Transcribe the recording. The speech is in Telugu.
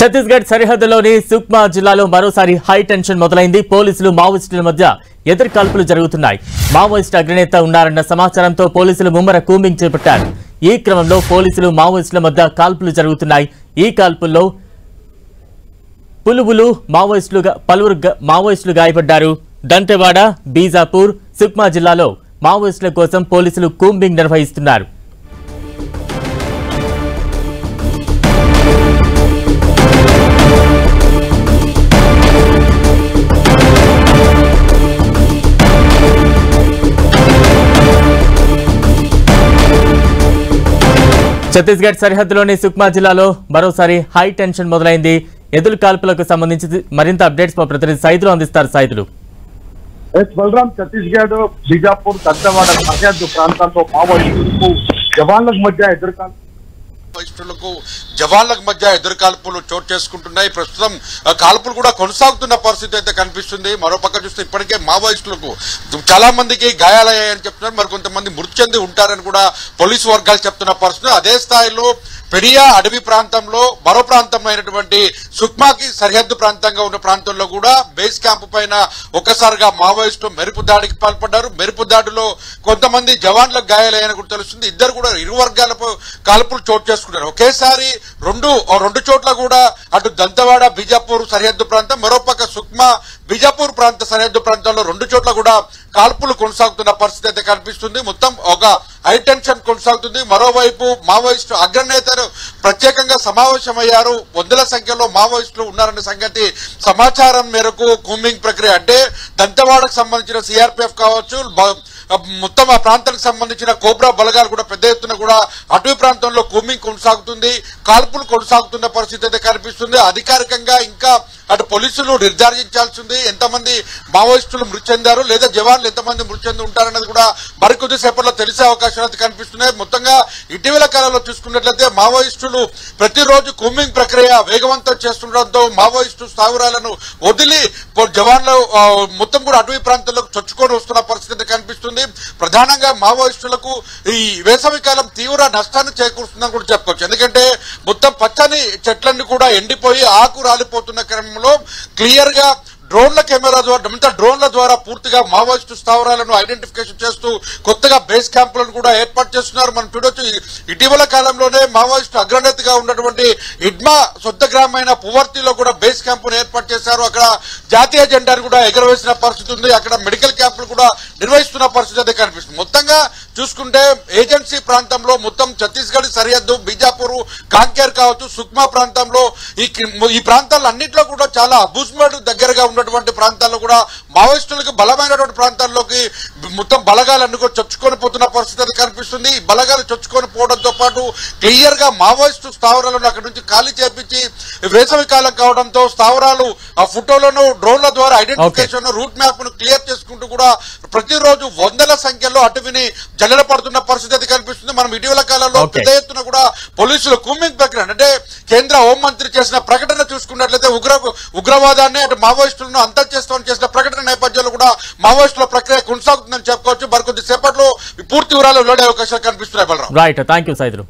ఛత్తీస్గఢ్ సరిహద్దులోని సుక్మా జిల్లాలో మరోసారి హై టెన్షన్ మొదలైంది. పోలీసులు మావోయిస్టుల మధ్య ఎదురుకాల్పులు జరుగుతున్నాయి. మావోయిస్టు అగ్రనేత ఉన్నారన్న సమాచారంతో పోలీసులు ముమ్మర కూంబింగ్ చేపట్టారు. ఈ క్రమంలో పోలీసులు మావోయిస్టుల మధ్య కాల్పులు జరుగుతున్నాయి. ఈ కాల్పుల్లో పలువురు మావోయిస్టులు గాయపడ్డారు. దంతెవాడ, బీజాపూర్, సుక్మా జిల్లాలో మావోయిస్టుల కోసం పోలీసులు కూంబింగ్ నిర్వహిస్తున్నారు. ఛత్తీస్గఢ్ సరిహద్దులోని సుక్మా జిల్లాలో మరోసారి హై టెన్షన్ మొదలైంది. ఎదురు కాల్పులకు సంబంధించి మరింత అప్డేట్స్ మా ప్రతినిధి సైదులు అందిస్తారు. సైదులు బలరాం, ఛత్తీస్గఢ్ బీజాపూర్ దంతెవాడ సరిహద్దు ప్రాంతాల్లో మావోయిస్టులకు జవాన్లకు మధ్య ఎదురుకాల్పులు చోటు చేసుకుంటున్నాయి. ప్రస్తుతం కాల్పులు కూడా కొనసాగుతున్న పరిస్థితి అయితే కనిపిస్తుంది. మరోపక్క చూస్తే ఇప్పటికే మావోయిస్టులకు చాలా మందికి గాయాలయ్యాయని చెప్తున్నారు. మరికొంతమంది మృతి చెంది ఉంటారని కూడా పోలీసు వర్గాలు చెప్తున్న పరిస్థితి. అదే స్థాయిలో పెడియా అడవి ప్రాంతంలో మరో ప్రాంతం అయినటువంటి సుక్మాకి సరిహద్దు ప్రాంతంగా ఉన్న ప్రాంతంలో కూడా బేస్ క్యాంపు పైన ఒక్కసారిగా మావోయిస్టు మెరుపు దాడికి పాల్పడ్డారు. మెరుపు దాడిలో కొంతమంది జవాన్లకు గాయాలయ్యాయని కూడా తెలుస్తుంది. ఇద్దరు కూడా ఇరు వర్గాలపై కాల్పులు చోటు చేసుకున్నారు. ఒకేసారి రెండు చోట్ల కూడా అటు దంతెవాడ బీజాపూర్ సరిహద్దు ప్రాంతం, మరోపక్క సుక్మా బీజాపూర్ ప్రాంత సరిహద్దు ప్రాంతాల్లో రెండు చోట్ల కూడా కాల్పులు కొనసాగుతున్న పరిస్థితి అయితే కనిపిస్తుంది. మొత్తం ఒక హై టెన్షన్ కొనసాగుతుంది. మరోవైపు మావోయిస్టు అగ్రనేతలు ప్రత్యేకంగా సమావేశమయ్యారు. వందల సంఖ్యలో మావోయిస్టులు ఉన్నారనే సంగతి సమాచారం మేరకు కూంబింగ్ ప్రక్రియ అంటే దంతెవాడకు సంబంధించిన సిఆర్పీఎఫ్ కావచ్చు, మొత్తం ఆ ప్రాంతానికి సంబంధించిన కోబ్రా బలగాలు కూడా పెద్ద ఎత్తున కూడా అటవీ ప్రాంతంలో కూంబింగ్ కొనసాగుతుంది. కాల్పులు కొనసాగుతున్న పరిస్థితి అయితే కనిపిస్తుంది. అధికారికంగా ఇంకా అటు పోలీసులు నిర్ధారించాల్సింది ఎంతమంది మావోయిస్టులు మృతి చెందారు లేదా జవాన్లు ఎంతమంది మృతి చెంది ఉంటారన్నది కూడా మరికొద్ది సేపట్లో తెలిసే అవకాశాలు అయితే కనిపిస్తున్నాయి. మొత్తంగా ఇటీవల కాలంలో చూసుకున్నట్లయితే మావోయిస్టులు ప్రతిరోజు కూంబింగ్ ప్రక్రియ వేగవంతం చేస్తుండటంతో మావోయిస్టు స్థావరాలను వదిలి జవాన్లు మొత్తం కూడా అటవీ ప్రాంతాలకు చొచ్చుకొని వస్తున్న పరిస్థితి కనిపిస్తుంది. ప్రధానంగా మావోయిస్టులకు ఈ వేసవి కాలం తీవ్ర నష్టాన్ని చేకూరుస్తుందని కూడా చెప్పుకోవచ్చు. ఎందుకంటే మొత్తం పచ్చని చెట్లన్నీ కూడా ఎండిపోయి ఆకు రాలిపోతున్న క్రమంలో క్లియర్ గా డ్రోన్ల ద్వారా పూర్తిగా మావోయిస్టు స్థావరాలను ఐడెంటిఫికేషన్ చేస్తూ కొత్తగా బేస్ క్యాంపులను కూడా ఏర్పాటు చేస్తున్నారు. మనం చూడొచ్చు, ఇటీవల కాలంలోనే మావోయిస్టు అగ్రనేతగా ఉన్నటువంటి ఇడ్మా సొంత గ్రామైన పువర్తిలో కూడా బేస్ క్యాంపును ఏర్పాటు చేశారు. అక్కడ జాతీయ జెండాను కూడా ఎగరవేసిన పరిస్థితి ఉంది. అక్కడ మెడికల్ క్యాంపులు కూడా నిర్వహిస్తున్న పరిస్థితి అయితే కనిపిస్తుంది. మొత్తంగా చూసుకుంటే ఏజెన్సీ ప్రాంతంలో మొత్తం ఛత్తీస్గఢ్ సరిహద్దు బీజాపూర్, కాంకేర్ కావచ్చు, సుక్మా ప్రాంతంలో ఈ ప్రాంతాల్లో అన్నింటిలో కూడా చాలా అబుజ్మడ్ దగ్గరగా ఉన్నటువంటి ప్రాంతాల్లో కూడా మావోయిస్టులకు బలమైనటువంటి ప్రాంతాల్లోకి మొత్తం బలగాలన్నీ కూడా చొచ్చుకొని పోతున్న పరిస్థితి కనిపిస్తుంది. ఈ బలగాలు చొచ్చుకొని పోవడంతో పాటు క్లియర్ గా మావోయిస్టు స్థావరాలను అక్కడి నుంచి ఖాళీ చేపించి వేసవి కాలం కావడంతో స్థావరాలు ఆ ఫోటోలను డ్రోన్ల ద్వారా ఐడెంటిఫికేషన్ రూట్ మ్యాప్ ను క్లియర్ చేసుకుంటూ కూడా ప్రతిరోజు వందల సంఖ్యలో అటవీని జల్లెడ పడుతున్న పరిస్థితి కనిపిస్తుంది. మనం ఇటీవల కాలంలో పెద్ద ఎత్తున కూడా పోలీసులు కూంబింగ్ ప్రక్రియ అంటే కేంద్ర హోంమంత్రి చేసిన ప్రకటన చూసుకున్నట్లయితే ఉగ్రవాదాన్ని అటు మావోయిస్టులను అంతం చేస్తామని చేసిన ప్రకటన నేపథ్యంలో కూడా మావోయిస్టుల ప్రక్రియ కొనసాగుతుందని చెప్పుకోవచ్చు. మరికొద్ది సేపట్లో పూర్తి వివరాలు వెల్లడే అవకాశాలు కనిపిస్తున్నాయి. Balaram, right, thank you Saidulu.